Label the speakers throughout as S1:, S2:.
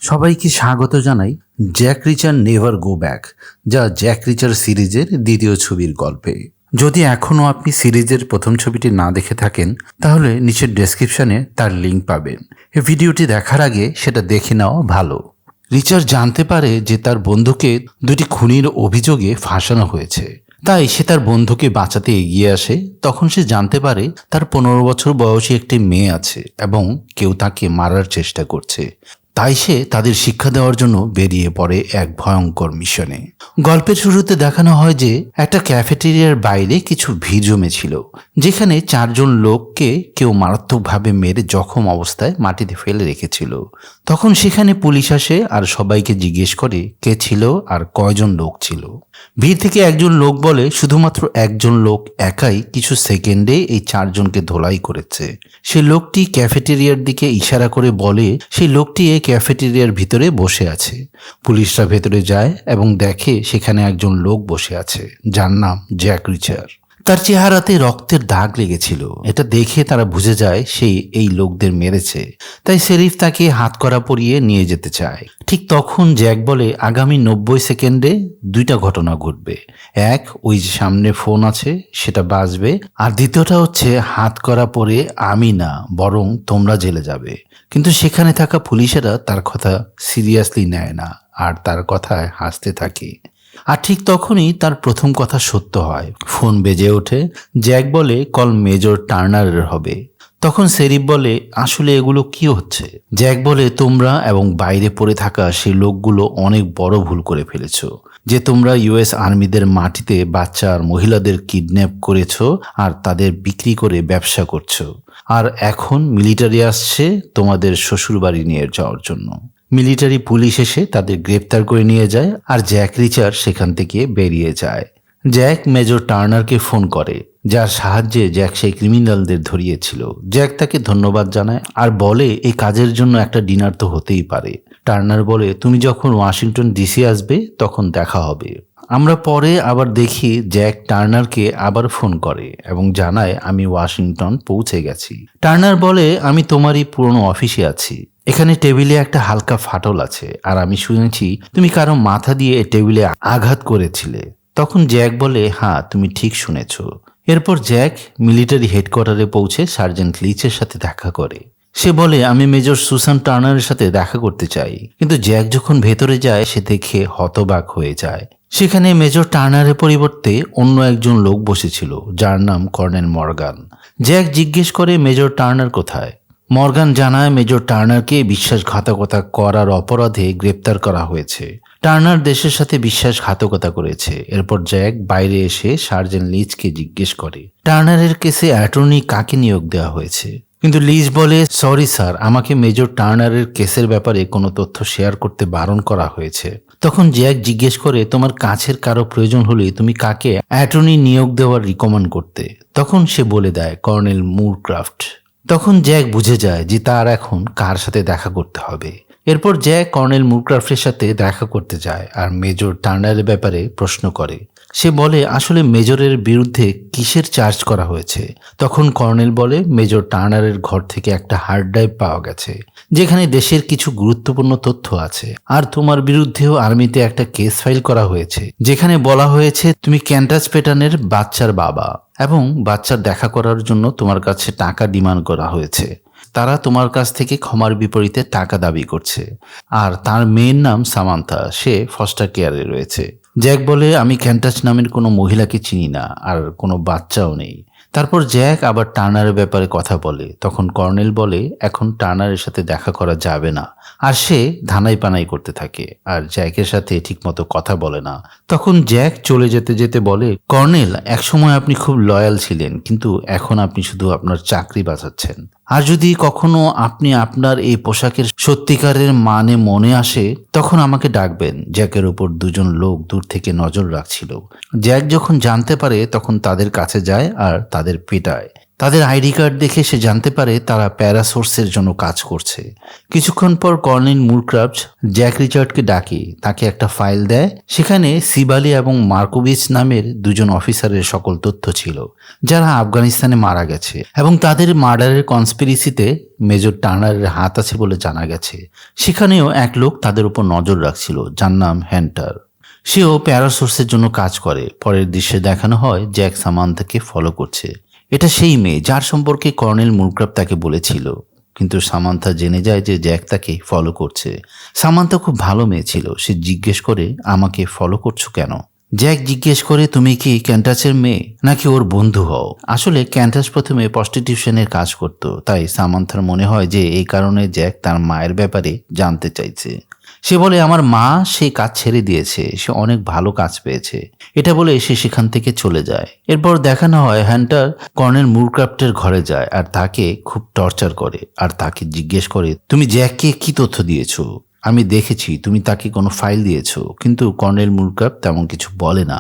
S1: সবাইকে স্বাগত জানাই জ্যাক রিচার নেভার গো ব্যাক, যা জ্যাক রিচার সিরিজের দ্বিতীয় ছবির গল্পে। যদি এখনও আপনি সিরিজের প্রথম ছবিটি না দেখে থাকেন তাহলে নিচের ডেসক্রিপশনে তার লিঙ্ক পাবেন। এই ভিডিওটি দেখার আগে সেটা দেখে নেওয়া ভালো। রিচার জানতে পারে যে তার বন্ধুকে দুটি খুনির অভিযোগে ফাঁসানো হয়েছে, তাই সে তার বন্ধুকে বাঁচাতে এগিয়ে আসে। তখন সে জানতে পারে তার 15 বছর বয়সী একটি মেয়ে আছে এবং কেউ তাকে মারার চেষ্টা করছে। তাই সে তাদের শিক্ষা দেওয়ার জন্য বেরিয়ে পড়ে এক ভয়ঙ্কর মিশনে। গল্পের শুরুতে দেখানো হয় যে একটা ক্যাফেটেরিয়ার বাইরে কিছু ভিড় জমেছিল, যেখানে 4 জন লোককে কেউ মারাত্মকভাবে মেরে জখম অবস্থায় মাটিতে ফেলে রেখেছিল। তখন সেখানে পুলিশ আসে আর সবাইকে জিজ্ঞেস করে কে ছিল আর কয়জন লোক ছিল। ভিড় থেকে একজন লোক বলে শুধুমাত্র একজন লোক একাই কিছু সেকেন্ডে এই 4 জনকে ধোলাই করেছে। সে লোকটি ক্যাফেটেরিয়ার দিকে ইশারা করে বলে সেই লোকটি এই ক্যাফেটেরিয়ার ভিতরে বসে আছে। পুলিশরা ভেতরে যায় এবং দেখে সেখানে একজন লোক বসে আছে যার নাম জ্যাক রিচার। তার চেহারাতে রক্তের দাগ লেগেছিল। এটা দেখে তারা বুঝে যায় সেই এই লোকদের মেরেছে। তাই শেরিফ তাকে হাতকড়া পরিয়ে নিয়ে যেতে চায়। ঠিক তখন জ্যাক বলে আগামী 90 সেকেন্ডে 2টা ঘটনা ঘটবে। এক, ওই যে সামনে ফোন আছে সেটা বাজবে, আর দ্বিতীয়টা হচ্ছে হাতকড়া পরে আমি না বরং তোমরা জেলে যাবে। কিন্তু সেখানে থাকা পুলিশেরা তার কথা সিরিয়াসলি নেয় না আর তার কথায় হাসতে থাকে। আর ঠিক তখনই তার প্রথম কথা সত্য হয়। ফোন বেজে ওঠে। জ্যাক বলে কল মেজর টার্নারের হবে। তখন শেরিফ বলে আসলে এগুলো কি হচ্ছে? জ্যাক বলে তোমরা এবং বাইরে পড়ে থাকা সেই লোকগুলো অনেক বড় ভুল করে ফেলেছ, যে তোমরা ইউএস আর্মিদের মাটিতে বাচ্চা আর মহিলাদের কিডন্যাপ করেছো আর তাদের বিক্রি করে ব্যবসা করছো। আর এখন মিলিটারি আসছে তোমাদের শ্বশুরবাড়ি নিয়ে যাওয়ার জন্য। মিলিটারি পুলিশ এসে তাদের গ্রেপ্তার করে নিয়ে যায় আর জ্যাক রিচার সেখান থেকে বেরিয়ে যায়। জ্যাক মেজর টার্নারকে ফোন করে, যার সাহায্যে জ্যাক সেই ক্রিমিনালদের ধরিয়েছিল। জ্যাক তাকে ধন্যবাদ জানায় আর বলে এই কাজের জন্য একটা ডিনার তো হতেই পারে। টার্নার বলে তুমি যখন ওয়াশিংটন ডিসি আসবে তখন দেখা হবে। আমরা পরে আবার দেখি জ্যাক টার্নারকে আবার ফোন করে এবং জানায় আমি ওয়াশিংটন পৌঁছে গেছি। টার্নার বলে আমি তোমারই পুরনো অফিসে আছি। এখানে টেবিলে একটা হালকা ফাটল আছে আর আমি শুনেছি তুমি কারো মাথা দিয়ে টেবিলে আঘাত করেছিলে। তখন জ্যাক বলে হ্যাঁ, তুমি ঠিক শুনেছ। এরপর জ্যাক মিলিটারি হেডকোয়ার্টারে পৌঁছে সার্জেন্ট লিচের সাথে দেখা করে। সে বলে আমি মেজর সুসান টার্নারের সাথে দেখা করতে চাই। কিন্তু জ্যাক যখন ভেতরে যায় সে দেখে হতবাক হয়ে যায়। সেখানে মেজর টার্নারের পরিবর্তে অন্য একজন লোক বসেছিল যার নাম কর্নেল মর্গান। জ্যাক জিজ্ঞেস করে মেজর টার্নার কোথায়। মর্গান জানায় মেজর টার্নারকে বিশ্বাসঘাতকতা করার অপরাধে গ্রেপ্তার করা হয়েছে। টার্নার দেশের সাথে বিশ্বাসঘাতকতা করেছে। এরপর জ্যাক বাইরে এসে সার্জেন্ট লিচকে জিজ্ঞেস করে টার্নারের কেসে অ্যাটর্নি কাকে নিয়োগ দেওয়া হয়েছে। কিন্তু লিজ বলে সরি স্যার, আমাকে মেজর টার্নারের কেসের ব্যাপারে কোনো তথ্য শেয়ার করতে বারণ করা হয়েছে। তখন জ্যাক জিজ্ঞেস করে তোমার কাছের কারো প্রয়োজন হলে তুমি কাকে অ্যাটর্নি নিয়োগ দেওয়ার রিকমেন্ড করতে। তখন সে বলে দেয় কর্নেল মুরক্রাফট। তখন জ্যাক বুঝে যায় যে তার এখন কার সাথে দেখা করতে হবে। এরপর জ্যাক কর্নেল মুরক্রাফটের সাথে দেখা করতে যায় আর মেজর টার্নারের ব্যাপারে প্রশ্ন করে। সে বলে আসলে মেজরের বিরুদ্ধে কিসের চার্জ করা হয়েছে। তখন কর্নেল বলে মেজর টার্নারের ঘর থেকে একটা হার্ড ড্রাইভ পাওয়া গেছে যেখানে দেশের কিছু গুরুত্বপূর্ণ তথ্য আছে। আর তোমার বিরুদ্ধেও আর্মিতে একটা কেস ফাইল করা হয়েছে যেখানে বলা হয়েছে তুমি ক্যান্টাস পেটানের বাচ্চার বাবা এবং বাচ্চার দেখা করার জন্য তোমার কাছে টাকা ডিমান্ড করা হয়েছে। তারা তোমার কাছ থেকে ক্ষমার বিপরীতে টাকা দাবি করছে। আর তার মেয়ের নাম সামান্থা, সে ফস্টার কেয়ারে রয়েছে। জ্যাক বলে আমি ক্যান্টাস নামের কোনো মহিলাকে চিনি না আর কোনো বাচ্চাও নেই। তারপর জ্যাক আবার টার্নারের ব্যাপারে কথা বলে। তখন কর্নেল বলে এখন টার্নারের সাথে দেখা করা যাবে না। আর সে ধানাই পানাই করতে থাকে আর জ্যাকের সাথে ঠিকমতো কথা বলে না। তখন জ্যাক চলে যেতে যেতে বলে কর্নেল, একসময় আপনি খুব লয়াল ছিলেন, কিন্তু এখন আপনি শুধু আপনার চাকরি বাঁচাচ্ছেন। আর যদি কখনো আপনি আপনার এই পোশাকের সত্যিকারের মানে মনে আসে তখন আমাকে ডাকবেন। জ্যাকের উপর 2 জন লোক দূর থেকে নজর রাখছিল। জ্যাক যখন জানতে পারে তখন তাদের কাছে যায় আর তাদের পেটায়। তাদের আইডি কার্ড দেখে সে জানতে পারে তারা প্যারাসোর্সের জন্য কাজ করছে। কিছুক্ষণ পর কর্নেল মুরক্রাফট জ্যাক রিচার্ডকে ডাকে, তাকে একটা ফাইল দেয়। সেখানে সিবালি এবং মার্কোভিচ নামের দুজন অফিসারের সকল তথ্য ছিল, যারা আফগানিস্তানে মারা গেছে, এবং তাদের মার্ডারের কনস্পিরেসিতে মেজর টার্নারের হাত আছে বলে জানা গেছে। সেখানেও এক লোক তাদের উপর নজর রাখছিল, যার নাম হ্যান্টার। সেও প্যারাসোর্সের জন্য কাজ করে। পরের দৃশ্যে দেখানো হয় জ্যাক সামান্থাকে ফলো করছে। এটা সেই মেয়ে যার সম্পর্কে কর্নেল মুরক্রাফট তাকে বলেছিল। কিন্তু সামান্থা জেনে যায় যে জ্যাক তাকে ফলো করছে। সামান্থা খুব ভালো মেয়ে ছিল। সে জিজ্ঞেস করে, আমাকে ফলো করছো কেন? জ্যাক জিজ্ঞেস করে, তুমি কি ক্যান্টাসের মেয়ে নাকি ওর বন্ধু হও? আসলে ক্যান্টাস প্রথমে প্রস্টিটিউশনের কাজ করত, তাই সামান্থার মনে হয় যে এই কারণে জ্যাক তার মায়ের ব্যাপারে জানতে চাইছে। সে বলে, আমার মা সেই কাজ ছেড়ে দিয়েছে, সে অনেক ভালো কাজ পেয়েছে। এটা বলে সে সেখান থেকে চলে যায়। এরপর দেখানো হয় হ্যান্টার কর্নেল মুরক্রাফটের ঘরে যায় আর তাকে খুব টর্চার করে, আর তাকে জিজ্ঞেস করে, তুমি জ্যাককে কি তথ্য দিয়েছো? আমি দেখেছি তুমি তাকে কোনো ফাইল দিয়েছো। কিন্তু কর্নেল মুরক্রাফট তেমন কিছু বলে না,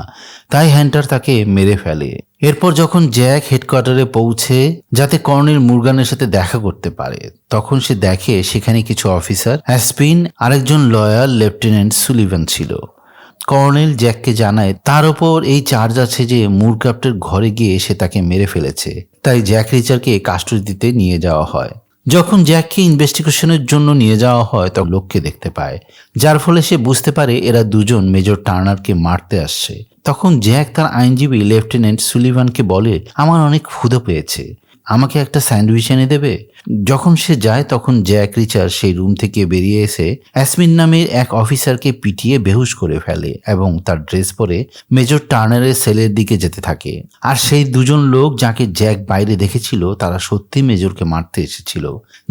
S1: তাই হ্যান্টার তাকে মেরে ফেলে। এরপর যখন জ্যাক হেডকোয়ার্টারে পৌঁছে যাতে কর্নেল মুরগানের সাথে দেখা করতে পারে, তখন সে দেখে সেখানে কিছু অফিসার, অ্যাসপিন, আরেকজন লয়ার লেফটেন্যান্ট সুলিভান ছিল। কর্নেল জ্যাককে জানায় তার ওপর এই চার্জ আছে যে মুরক্রাফটের ঘরে গিয়ে সে তাকে মেরে ফেলেছে, তাই জ্যাক রিচারকে কাস্টডিতে নিয়ে যাওয়া হয়। যখন জ্যাককে ইনভেস্টিগেশনের জন্য নিয়ে যাওয়া হয় তখন লোককে দেখতে পায়, যার ফলে সে বুঝতে পারে এরা দুজন মেজর টার্নারকে মারতে আসছে। তখন জ্যাক তার আইনজীবী লেফটেন্যান্ট সুলিভানকে বলে, আমার অনেক ক্ষুধা পেয়েছে, আমাকে একটা স্যান্ডউইচ এনে দেবে? যখন সে যায় তখন জ্যাক রিচার সেই রুম থেকে বেরিয়ে এসে অ্যাসমিন নামের এক অফিসারকে পিটিয়ে বেহুশ করে ফেলে এবং তার ড্রেস পরে মেজর টার্নারের সেলের দিকে যেতে থাকে। আর সেই দুজন লোক যাকে জ্যাক বাইরে দেখেছিল তারা সত্যি মেজরকে মারতে এসেছিল।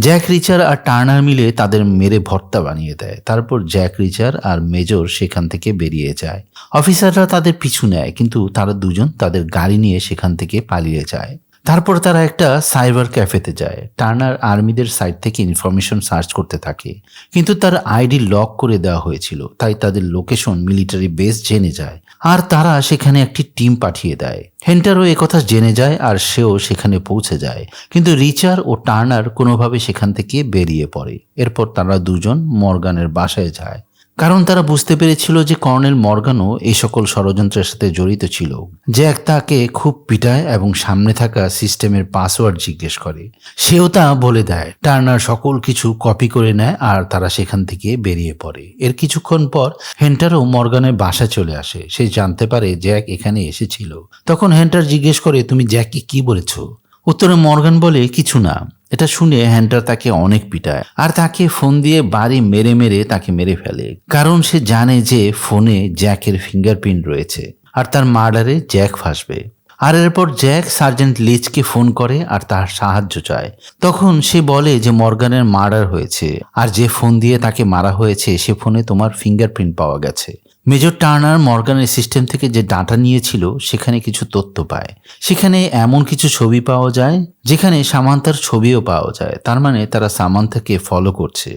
S1: জ্যাক রিচার আর টার্নার মিলে তাদের মেরে ভর্তা বানিয়ে দেয়। তারপর জ্যাক রিচার আর মেজর সেখান থেকে বেরিয়ে যায়। অফিসাররা তাদের পিছু নেয়, কিন্তু তারা দুজন তাদের গাড়ি নিয়ে সেখান থেকে পালিয়ে যায়। তারপর তারা একটা সাইবার ক্যাফেতে যায়। টার্নার আর্মিদের সাইট থেকে ইনফরমেশন সার্চ করতে থাকে, কিন্তু তার আইডি লক করে দেওয়া হয়েছিল, তাই তাদের লোকেশন মিলিটারি বেস জেনে যায় আর তারা সেখানে একটি টিম পাঠিয়ে দেয়। হেন্টারও একথা জেনে যায় আর সেও সেখানে পৌঁছে যায়, কিন্তু রিচার ও টার্নার কোনোভাবে সেখান থেকে বেরিয়ে পড়ে। এরপর তারা দুজন মর্গানের বাসায় যায়, কারণ তারা বুঝতে পেরেছিল যে কর্নেল মর্গানও এই সকল ষড়যন্ত্রের সাথে জড়িত ছিল। জ্যাক তাকে খুব পিটায় এবং সামনে থাকা সিস্টেমের পাসওয়ার্ড জিজ্ঞেস করে। সেও তা বলে দেয়। টার্নার সকল কিছু কপি করে নেয় আর তারা সেখান থেকে বেরিয়ে পড়ে। এর কিছুক্ষণ পর হেন্টারও মর্গানের বাসা চলে আসে। সে জানতে পারে জ্যাক এখানে এসেছিল। তখন হেন্টার জিজ্ঞেস করে, তুমি জ্যাককে কি বলেছো? উত্তরে মর্গান বলে, কিছু না। এটা শুনে হ্যান্টার তাকে অনেক পিটায় আর তাকে ফোন দিয়ে বাড়ি মেরে মেরে তাকে মেরে ফেলে, কারণ সে জানে যে ফোনে জ্যাকের ফিঙ্গারপ্রিন্ট রয়েছে আর তার মার্ডারে জ্যাক ফাঁসবে। আর এরপর জ্যাক সার্জেন্ট লিচকে ফোন করে আর তার সাহায্য চায়। তখন সে বলে যে মর্গানের মার্ডার হয়েছে আর যে ফোন দিয়ে তাকে মারা হয়েছে সে ফোনে তোমার ফিঙ্গারপ্রিন্ট পাওয়া গেছে। মেজর টার্নার মর্গানের সিস্টেম থেকে যে ডাটা নিয়েছিল সেখানে কিছু তথ্য পায়। সেখানে এমন কিছু ছবি পাওয়া যায় যেখানে সামান্থার ছবিও পাওয়া যায়। তার মানে তারা সামান্থাকে ফলো করছে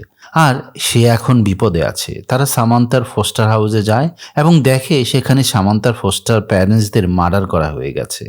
S1: আর সে এখন বিপদে আছে। তারা সামান্থার ফোস্টার হাউসে যায় এবং দেখে সেখানে সামান্থার ফোস্টার প্যারেন্টসদের মার্ডার করা হয়ে গেছে।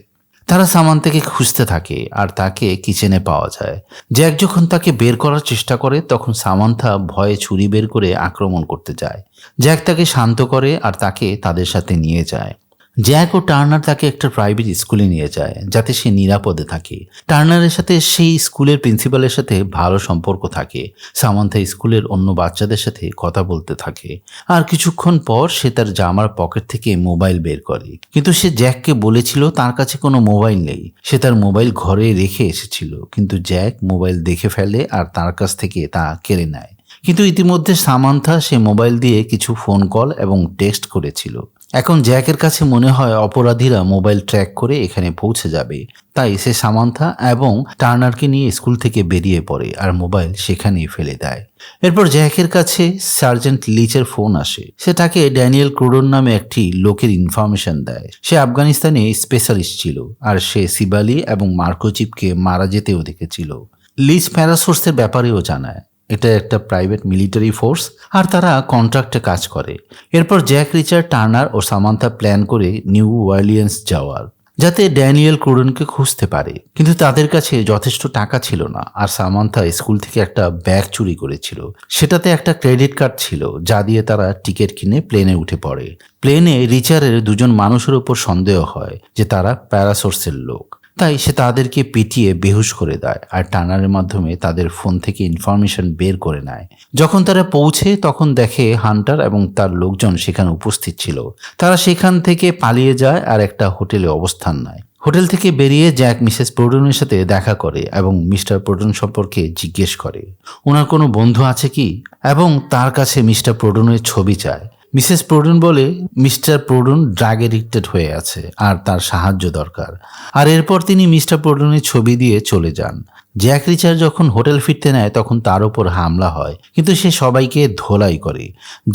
S1: তারা সামান্থাকে খুঁজতে থাকে আর তাকে কিচেনে পাওয়া যায়। জ্যাক যখন তাকে বের করার চেষ্টা করে তখন সামান্থা ভয়ে ছুরি বের করে আক্রমণ করতে যায়। জ্যাক তাকে শান্ত করে আর তাকে তাদের সাথে নিয়ে যায়। জ্যাক ও টার্নার তাকে একটা প্রাইভেট স্কুলে নিয়ে যায় যাতে সে নিরাপদে থাকে। টার্নারের সাথে সেই স্কুলের প্রিন্সিপালের সাথে ভালো সম্পর্ক থাকে। সামান্থা স্কুলের অন্য বাচ্চাদের সাথে কথা বলতে থাকে আর কিছুক্ষণ পর সে তার জামার পকেট থেকে মোবাইল বের করে। কিন্তু সে জ্যাককে বলেছিল তার কাছে কোনো মোবাইল নেই, সে তার মোবাইল ঘরে রেখে এসেছিল। কিন্তু জ্যাক মোবাইল দেখে ফেলে আর তার কাছ থেকে তা কেড়ে নেয়। কিন্তু ইতিমধ্যে সামান্থা সে মোবাইল দিয়ে কিছু ফোন কল এবং টেক্সট করেছিল। এখন জ্যাকের কাছে মনে হয় অপরাধীরা মোবাইল ট্র্যাক করে এখানে পৌঁছে যাবে, তাই সে সামান্থা এবং টার্নারকে নিয়ে স্কুল থেকে বেরিয়ে পড়ে আর মোবাইল সেখানেই ফেলে দেয়। এরপর জ্যাকের কাছে সার্জেন্ট লিচের ফোন আসে। সে তাকে ড্যানিয়েল ক্রুডন নামে একটি লোকের ইনফরমেশন দেয়। সে আফগানিস্তানে স্পেশালিস্ট ছিল আর সে সিবালি এবং মার্কোচিপকে মারা যেতেও দেখেছিল। লিচ প্যারাসোর্সের ব্যাপারেও জানায়। এটা একটা প্রাইভেট মিলিটারি ফোর্স আর তারা কন্ট্রাক্টে কাজ করে। এরপর জ্যাক রিচার, টার্নার ও সামান্থা প্ল্যান করে নিউ ওয়ারলিয়ান্স যাওয়ার। যাতে ড্যানিয়েল ক্রুডনকে খুঁজতে পারে, কিন্তু তাদের কাছে যথেষ্ট টাকা ছিল না। আর সামান্থা স্কুল থেকে একটা ব্যাগ চুরি করেছিল, সেটাতে একটা ক্রেডিট কার্ড ছিল যা দিয়ে তারা টিকিট কিনে প্লেনে উঠে পড়ে। প্লেনে রিচারের দুজন মানুষের উপর সন্দেহ হয় যে তারা প্যারাসোর্সের লোক, তাই সে তাদেরকে পিটিয়ে বেহুশ করে দেয় আর টার্নারের মাধ্যমে তাদের ফোন থেকে ইনফরমেশন বের করে নেয়। যখন তারা পৌঁছে তখন দেখে হান্টার এবং তার লোকজন সেখানে উপস্থিত ছিল। তারা সেখান থেকে পালিয়ে যায় আর একটা হোটেলে অবস্থান নেয়। হোটেল থেকে বেরিয়ে জ্যাক মিসেস প্রোডনের সাথে দেখা করে এবং মিস্টার প্রোডন সম্পর্কে জিজ্ঞেস করে ওনার কোনো বন্ধু আছে কি, এবং তার কাছে মিস্টার প্রোডনের ছবি চায়। মিসেস প্রোডন বলে মিস্টার প্রোডন ড্রাগ এডিক্টেড হয়ে আছে আর তার সাহায্য দরকার। আর এরপর তিনি মিস্টার প্রোডনের ছবি দিয়ে চলে যান। জ্যাক রিচার যখন হোটেল ফিরতে নেয় তখন তার উপর হামলা হয়, কিন্তু সে সবাইকে ধোলাই করে।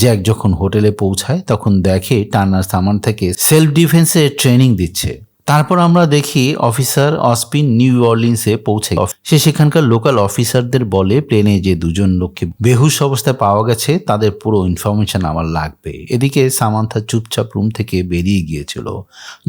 S1: জ্যাক যখন হোটেলে পৌঁছায় তখন দেখে টার্নার সামান থেকে সেলফ ডিফেন্সের ট্রেনিং দিচ্ছে। তারপর আমরা দেখি অফিসার অসপিন নিউ অর্লিন্সে পৌঁছে সে সেখানকার লোকাল অফিসারদের বলে প্লেনে যে দুজন লোককে বেহুশ অবস্থায় পাওয়া গেছে তাদের পুরো ইনফরমেশন আমার লাগবে। এদিকে সামান্থা চুপচাপ রুম থেকে বেরিয়ে গিয়েছিল।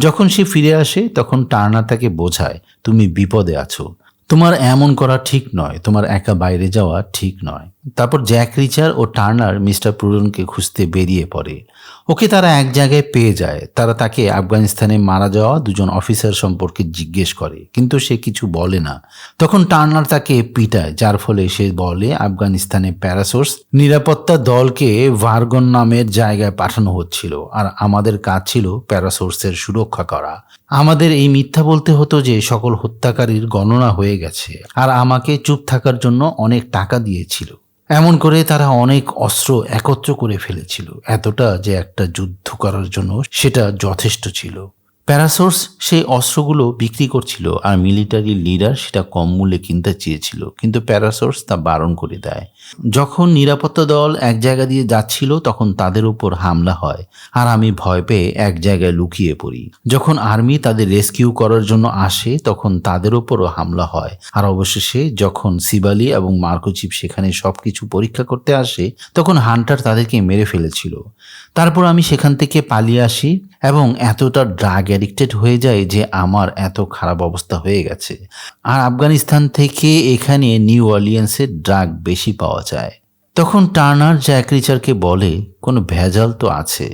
S1: যখন সে ফিরে আসে তখন টার্নার তাকে বোঝায় তুমি বিপদে আছো, তোমার এমন করা ঠিক নয়, তোমার একা বাইরে যাওয়া ঠিক নয়। তারপর জ্যাক রিচার ও টার্নার মিস্টার প্রুডনকে খুঁজতে বেরিয়ে পড়ে। ওকে তারা এক জায়গায় পেয়ে যায়। তারা তাকে আফগানিস্তানে মারা যাওয়া দুজন অফিসার সম্পর্কে জিজ্ঞেস করে, কিন্তু সে কিছু বলে না। তখন টার্নার তাকে পিটায়, যার ফলে সে বলে আফগানিস্তানে প্যারাসোর্স নিরাপত্তা দলকে ভার্গন নামের জায়গায় পাঠানো হচ্ছিল আর আমাদের কাজ ছিল প্যারাসোর্সের সুরক্ষা করা। আমাদের এই মিথ্যা বলতে হতো যে সকল হত্যাকারীর গণনা হয়ে গেছে আর আমাকে চুপ থাকার জন্য অনেক টাকা দিয়েছিল। এমন করে তারা অনেক অস্ত্র একত্র করে ফেলেছিল, এতটা যে একটা যুদ্ধ করার জন্য সেটা যথেষ্ট ছিল। প্যারাসোর্স সেই অস্ত্রগুলো বিক্রি করছিল আর মিলিটারি লিডার সেটা কম মূল্যে কিনতে চেয়েছিল, কিন্তু প্যারাসোর্স তা বারণ করে দেয়। যখন নিরাপত্তা দল এক জায়গা দিয়ে যাচ্ছিল তখন তাদের উপর হামলা হয় আর আমি ভয় পেয়ে এক জায়গায় লুকিয়ে পড়ি। যখন আর্মি তাদের রেস্কিউ করার জন্য আসে তখন তাদের উপরও হামলা হয় আর অবশেষে যখন সিবালি এবং মার্কোচিপ সেখানে সবকিছু পরীক্ষা করতে আসে তখন হান্টার তাদেরকে মেরে ফেলেছিল। তারপর আমি সেখান থেকে পালিয়ে আসি এবং এতটা ড্রাগ অ্যাডিক্টেড হয়ে যায় যে আমার এত খারাপ অবস্থা হয়ে গেছে। আর আফগানিস্তান থেকে এখানে নিউ অর্লিয়েন্সে ড্রাগ বেশি পাওয়া যায়। তখন টার্নার জ্যাক রিচারকে বলে কোনো ভেজাল তো আছে,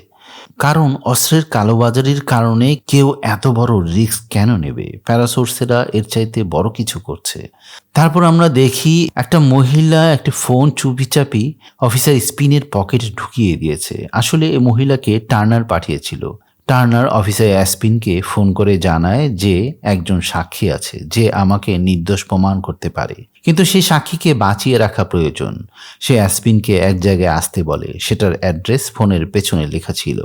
S1: কারণ অস্ত্রের কালোবাজারির কারণে কেউ এত বড় রিস্ক কেন নেবে? প্যারাসোর্সেরা এর চাইতে বড় কিছু করছে। তারপর আমরা দেখি একটা মহিলা একটা ফোন চুপিচাপি অফিসার স্পিনের পকেটে ঢুকিয়ে দিয়েছে। আসলে এই মহিলাকে টার্নার পাঠিয়েছিল। টার্নার অফিসার অ্যাসপিনকে ফোন করে জানায় যে একজন সাক্ষী আছে যে আমাকে নির্দোষ প্রমাণ করতে পারে, কিন্তু সেই সাক্ষীকে বাঁচিয়ে রাখা প্রয়োজন। সে অ্যাসপিনকে এক জায়গায় আসতে বলে, সেটার অ্যাড্রেস ফোনের পেছনে লেখা ছিল।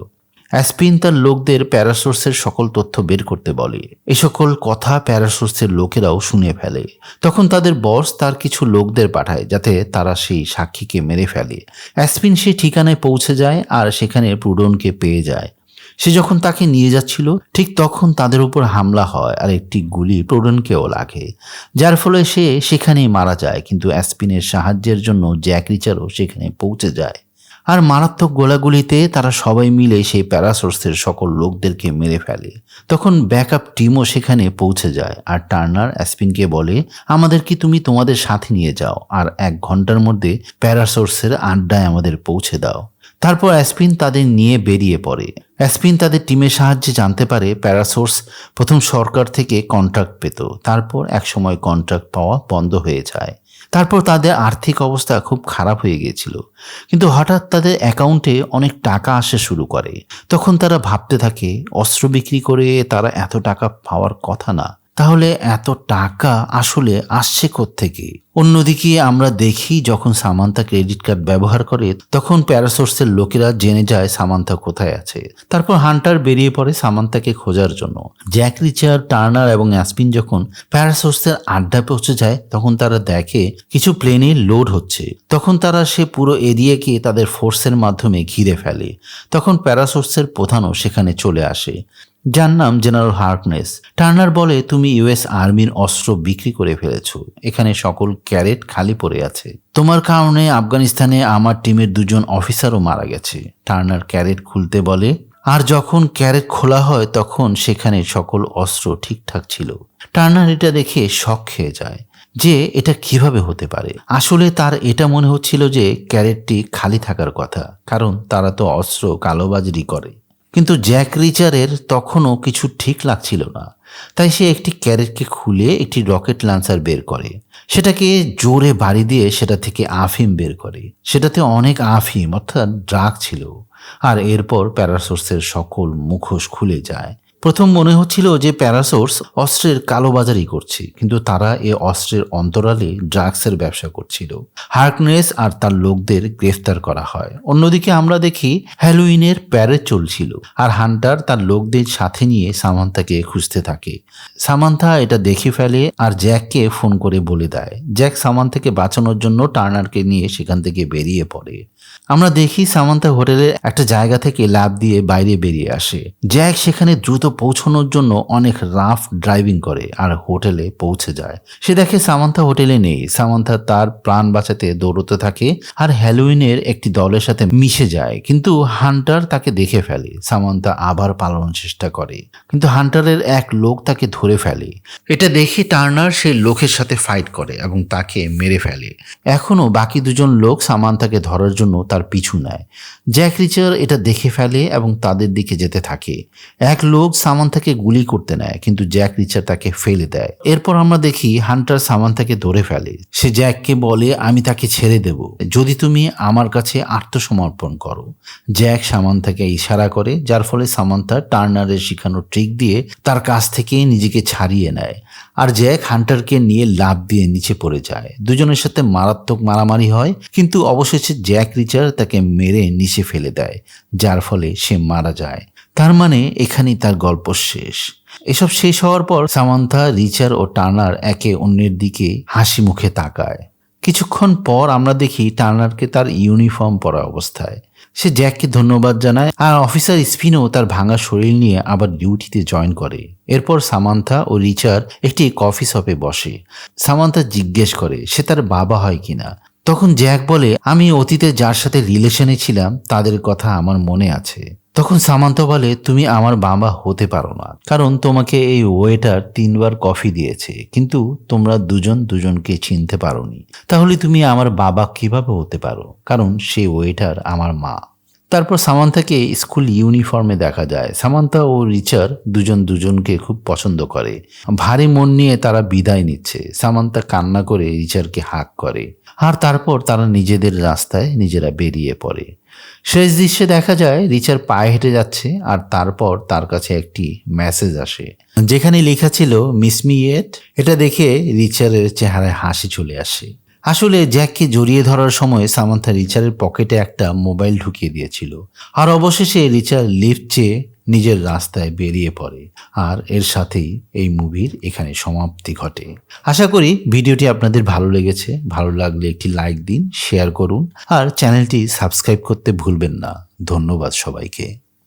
S1: অ্যাসপিন তার লোকদের প্যারাসোর্সের সকল তথ্য বের করতে বলে। এ সকল কথা প্যারাসোর্সের লোকেরাও শুনে ফেলে। তখন তাদের বস তার কিছু লোকদের পাঠায় যাতে তারা সেই সাক্ষীকে মেরে ফেলে। অ্যাসপিন সেই ঠিকানায় পৌঁছে যায় আর সেখানে প্রুডনকে পেয়ে যায়। সে যখন তাকে নিয়ে যাচ্ছিল ঠিক তখন তাদের উপর হামলা হয় আর একটি গুলি প্রুডনকেও লাগে, যার ফলে সে সেখানেই মারা যায়। কিন্তু অ্যাসপিনের সাহায্যের জন্য জ্যাক রিচারও সেখানে পৌঁছে যায় আর মারাত্মক গোলাগুলিতে তারা সবাই মিলে সেই প্যারাসোর্সের সকল লোকদেরকে মেরে ফেলে। তখন ব্যাকআপ টিমও সেখানে পৌঁছে যায় আর টার্নার অ্যাসপিনকে বলে আমাদের কি তুমি তোমাদের সাথে নিয়ে যাও আর 1 ঘন্টার মধ্যে প্যারাসোর্সের আড্ডায় আমাদের পৌঁছে দাও। তারপর অ্যাসপিন তাদের নিয়ে বেরিয়ে পড়ে। অ্যাসপিন তাদের টিমের সাহায্যে জানতে পারে প্যারাসোর্স প্রথম সরকার থেকে কন্ট্রাক্ট পেত, তারপর একসময় কন্ট্রাক্ট পাওয়া বন্ধ হয়ে যায়। তারপর তাদের আর্থিক অবস্থা খুব খারাপ হয়ে গিয়েছিল, কিন্তু হঠাৎ তাদের অ্যাকাউন্টে অনেক টাকা আসা শুরু করে। তখন তারা ভাবতে থাকে অস্ত্র বিক্রি করে তারা এত টাকা পাওয়ার কথা না, তাহলে এত টাকা আসলে আসছে কোত্থেকে? অন্যদিকে আমরা দেখি যখন সামান্থা ক্রেডিট কার্ড ব্যবহার করে তখন প্যারাসোর্সের লোকেরা জেনে যায় সামান্থা কোথায় আছে। তারপর হান্টার বেরিয়ে পড়ে সামান্থাকে খোঁজার জন্য। জ্যাক রিচার, টার্নার এবং অ্যাসপিন যখন প্যারাসোর্সের আড্ডায় পৌঁছে যায় তখন তারা দেখে কিছু প্লেনে লোড হচ্ছে। তখন তারা সে পুরো এরিয়াকে তাদের ফোর্সের মাধ্যমে ঘিরে ফেলে। তখন প্যারাসোর্সের প্রধানও সেখানে চলে আসে, যার নাম জেনারেল হার্কনেস। টার্নার বলে তুমি ইউএস আর্মির অস্ত্র বিক্রি করে ফেলেছ, এখানে সকল ক্যারেট খালি পড়ে আছে, তোমার কারণে আফগানিস্তানে আমার টিমের 2 জন অফিসারও মারা গেছে। টার্নার ক্যারেট খুলতে বলে আর যখন ক্যারেট খোলা হয় তখন সেখানে সকল অস্ত্র ঠিকঠাক ছিল। টার্নার এটা দেখে শক খেয়ে যায় যে এটা কিভাবে হতে পারে। আসলে তার এটা মনে হচ্ছিল যে ক্যারেটটি খালি থাকার কথা, কারণ তারা তো অস্ত্র কালোবাজারি করে। কিন্তু জ্যাক রিচারের তখনও কিছু ঠিক লাগছিল না, তাই সে একটি ক্যারেটকে খুলে একটি রকেট লঞ্চার বের করে, সেটাকে জোরে বাড়ি দিয়ে সেটা থেকে আফিম বের করে। সেটাতে অনেক আফিম অর্থাৎ ড্রাগ ছিল। আর এরপর প্যারাসোর্সের সকল মুখোশ খুলে যায়। প্রথম মনে হচ্ছিল যে প্যারাসোর্স অস্ত্রের কালোবাজারি করছে, কিন্তু তারা এ অস্ত্রের অন্তরালে ড্রাগসের ব্যবসা করছিল। হার্কনেস আর তার লোকদের গ্রেফতার করা হয়। অন্যদিকে আমরা দেখি হ্যালোইনের প্যারেড চলছিল, আর হান্টার তার লোকদের সাথে নিয়ে সামান্থাকে খুঁজতে থাকে। সামান্থা এটা দেখে ফেলে আর জ্যাককে ফোন করে বলে দেয়। জ্যাক সামান্থাকে বাঁচানোর জন্য টার্নারকে নিয়ে সেখান থেকে বেরিয়ে পড়ে। আমরা দেখি সামান্থা হোটেলের একটা জায়গা থেকে লাফ দিয়ে বাইরে বেরিয়ে আসে। জ্যাক সেখানে দ্রুত পৌঁছানোর জন্য অনেক রাফ ড্রাইভিং করে আর হোটেলে পৌঁছে যায়। সে দেখে সামান্থা হোটেলে নেই। সামান্থা তার প্রাণ বাঁচাতে দৌড়তে থাকে আর হ্যালোইনের একটি দলের সাথে মিশে যায়, কিন্তু হান্টার তাকে দেখে ফেলে। সামান্থা আবার পালানোর চেষ্টা করে, কিন্তু হান্টারের এক লোক তাকে ধরে ফেলে। এটা দেখে টার্নার সেই লোকের সাথে ফাইট করে এবং তাকে মেরে ফেলে। এখনও বাকি দুজন লোক সামান্থাকে ধরার জন্য তার পিছু নেয়। জ্যাক রিচার এটা দেখে ফেলে এবং তাদের দিকে যেতে থাকে। এক লোক সামান্থাকে গুলি করতে নেয়, কিন্তু জ্যাক রিচার তাকে ফেলে দেয়। এরপর আমরা দেখি হান্টার সামান্থাকে ধরে ফেলে। সে জ্যাককে বলে, আমি তাকে ছেড়ে দেব যদি তুমি আমার কাছে আত্মসমর্পণ করো। জ্যাক সামান্থাকে ইশারা করে, যার ফলে সামান্থা টার্নারের শেখানো ট্রিক দিয়ে তার কাছ থেকে নিজেকে ছাড়িয়ে নেয়। আর জ্যাক হান্টারকে নিয়ে লাফ দিয়ে নিচে পড়ে যায়। দুজনের সাথে মারাত্মক মারামারি হয়, কিন্তু অবশেষে জ্যাক রিচার তাকে মেরে নিচে ফেলে দেয়, যার ফলে সে মারা যায়। তার মানে এখানেই তার গল্প শেষ। এসব শেষ হওয়ার পর সামান্থা, রিচার ও টার্নার একে অন্যের দিকে হাসি মুখে তাকায়। কিছুক্ষণ পর আমরা দেখি টার্নারকে তার ইউনিফর্ম পরা অবস্থায়। সে জ্যাককে ধন্যবাদ জানায় আর অফিসার স্পিনো তার ভাঙা শরীর নিয়ে আবার ডিউটিতে জয়েন করে। এরপর সামান্থা ও রিচার্ড একটি কফি শপে বসে। সামান্থা জিজ্ঞেস করে সে তার বাবা হয় কিনা। তখন জ্যাক বলে, আমি অতীতে যার সাথে রিলেশনে ছিলাম তাদের কথা আমার মনে আছে। তখন সামান্থা বলে, তুমি আমার বাবা হতে পারো না, কারণ তোমাকে এই ওয়েটার 3 বার কফি দিয়েছে, কিন্তু তোমরা দুজন দুজনকে চিনতে পারোনি। তাহলে তুমি আমার বাবা কিভাবে হতে পারো, কারণ সেই ওয়েটার আমার মা। তারপর সামান্থাকে স্কুল ইউনিফর্মে দেখা যায়। সামান্থা ও রিচার দুজন দুজনকে খুব পছন্দ করে। ভারী মন নিয়ে তারা বিদায় নিচ্ছে। সামান্থা কান্না করে রিচারকে হাক করে, আর তারপর তারা নিজেদের রাস্তায় নিজেরা বেরিয়ে পড়ে। শেষ দৃশ্যে দেখা যায় রিচার পায়ে হেঁটে যাচ্ছে, আর তারপর তার কাছে একটি মেসেজ আসে, যেখানে লেখা ছিল মিস মি ইয়েট। এটা দেখে রিচারের চেহারায় হাসি চলে আসে। আসলে জ্যাককে জড়িয়ে ধরার সময় সামান্থা রিচারের পকেটে একটা মোবাইল ঢুকিয়ে দিয়েছিল। আর অবশেষে রিচার লিফট চেয়ে নিজের রাস্তায় বেরিয়ে পড়ে। আর এর সাথেই এই মুভির এখানে সমাপ্তি ঘটে। আশা করি ভিডিওটি আপনাদের ভালো লেগেছে। ভালো লাগলে একটি লাইক দিন, শেয়ার করুন আর চ্যানেলটি সাবস্ক্রাইব করতে ভুলবেন না। ধন্যবাদ সবাইকে।